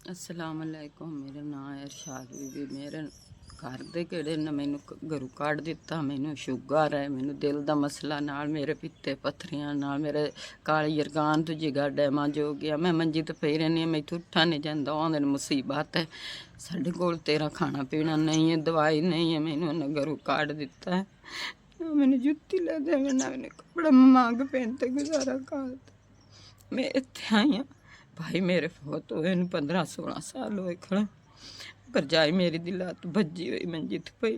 अस्सलाम वालेकुम। मेरा नाम है इरशाद बीबी। मेरे घर ਦੇ ਕਿਹੜੇ ਨੇ ਮੈਨੂੰ ਘਰੋਂ ਕੱਢ ਦਿੱਤਾ। ਮੈਨੂੰ ਸ਼ੂਗਰ ਹੈ, ਮੈਨੂੰ ਦਿਲ ਦਾ ਮਸਲਾ ਨਾਲ, ਮੇਰੇ ਪਿੱਤੇ ਪੱਥਰੀਆਂ ਨਾਲ, ਮੇਰੇ ਕਾਲੀ ਅਰਗਾਨ ਤੋਂ ਜਿਗਰ ਡੈਮੇਜ ਹੋ ਗਿਆ। ਮੈਂ ਮੰਜੀ ਤੇ ਪਈ ਰਹਿੰਦੀ ਹਾਂ, ਮੈਥੋਂ ਉੱਠਾ ਨਹੀਂ ਜਾਂਦਾ। ਉਹਨਾਂ ਦੀ ਮੁਸੀਬਤ ਹੈ, ਸਾਡੇ ਕੋਲ ਤੇਰਾ ਖਾਣਾ ਪੀਣਾ ਨਹੀਂ ਹੈ, ਦਵਾਈ ਨਹੀਂ ਹੈ। ਮੈਨੂੰ ਉਹਨਾਂ ਘਰੋਂ ਕੱਢ ਦਿੱਤਾ ਹੈ। ਮੈਨੂੰ ਜੁੱਤੀ ਲੈ ਦੇ, ਮੈਨੂੰ ਕੱਪੜਾ ਮੰਗ ਪੈਣ ਤੇ ਗੁਜ਼ਾਰਾ ਕਰ। ਮੈਂ ਇੱਥੇ ਆਈ ਹਾਂ। भाई मेरे फौत हुए 15-16 साल हुए खड़े। भरजाई मेरी दी लत्त भज्जी हुई मंजी ते पई।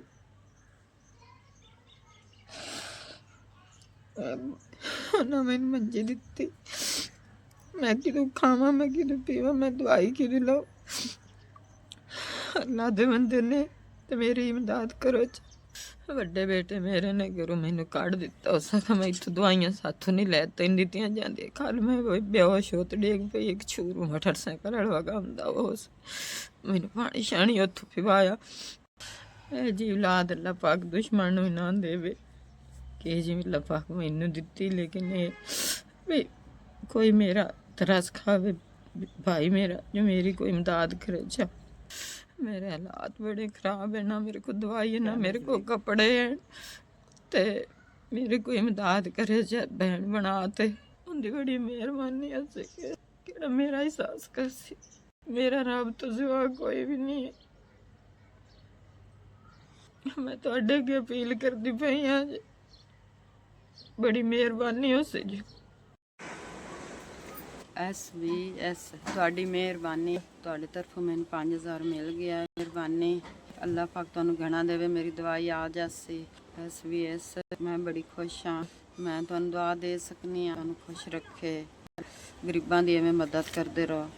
उन्हें मैनू मंजी दित्ती। मैं कितों खावां, मैं कितों पीवां, मैं दवाई कितों लवां। अल्लाह दे बंदे ने ते मेरी इमदाद करो। ਵੱਡੇ ਬੇਟੇ ਮੇਰੇ ਨੇ ਘਰੋਂ ਮੈਨੂੰ ਕੱਢ ਦਿੱਤਾ। ਉਸ ਸਮੇਂ ਮੈਂ ਇੱਥੋਂ ਦਵਾਈਆਂ ਸਾਥੋਂ ਨਹੀਂ ਲੈ ਤੈਨੂੰ ਦਿੱਤੀਆਂ ਜਾਂਦੀਆਂ। ਕੱਲ ਮੈਂ ਬੇਹੋਸ਼ ਹੋ ਤੇ ਡੇਗ ਪਈ। ਇੱਕ ਛੂਰੂ ਮੋਟਰਸਾਈਕਲ ਵਾਲਾ ਗਾਉਂਦਾ ਉਸ ਮੈਨੂੰ ਪਾਣੀ ਛਾਣੀ ਉੱਥੋਂ ਪਿਵਾਇਆ। ਇਹ ਜੀ ਔਲਾਦ ਅੱਲਾ ਪਾਕ ਦੁਸ਼ਮਣ ਨੂੰ ਨਾ ਦੇਵੇ ਕਿ ਜੀ ਅੱਲਾ ਪਾਕ ਮੈਨੂੰ ਦਿੱਤੀ। ਲੇਕਿਨ ਇਹ ਵੀ ਕੋਈ ਮੇਰਾ ਤਰਸ ਖਾਵੇ ਭਾਈ ਮੇਰਾ, ਜੋ ਮੇਰੀ ਕੋਈ ਇਮਦਾਦ करे। जा मेरे हालात बड़े खराब है, ना मेरे को दवाई है, ना मेरे को कपड़े हैं। ते मेरी कोई इमदाद करे, जा बहन बनाते उनकी बड़ी मेहरबानी है कि मेरा एहसास कर सी। मेरा रब तो सिवा कोई भी नहीं है। मैं तुहाडे अगे अपील करती पई हाँ जी, बड़ी मेहरबानी हो सी जी। SVS ਤੁਹਾਡੀ ਮਿਹਰਬਾਨੀ, ਤੁਹਾਡੇ ਤਰਫੋਂ ਮੈਨੂੰ 5000 ਮਿਲ ਗਿਆ। ਮਿਹਰਬਾਨੀ ਅੱਲਾਹ ਪਾਕ ਤੁਹਾਨੂੰ ਘਣਾ ਦੇਵੇ। ਮੇਰੀ ਦਵਾਈ ਆ ਜਾਸੀ। SVS ਮੈਂ ਬੜੀ ਖੁਸ਼ ਹਾਂ। ਮੈਂ ਤੁਹਾਨੂੰ ਦੁਆ ਦੇ ਸਕਨੀ ਹਾਂ, ਤੁਹਾਨੂੰ ਖੁਸ਼ ਰੱਖੇ। ਗਰੀਬਾਂ ਦੀ ਐਵੇਂ ਮਦਦ ਕਰਦੇ ਰਹੋ।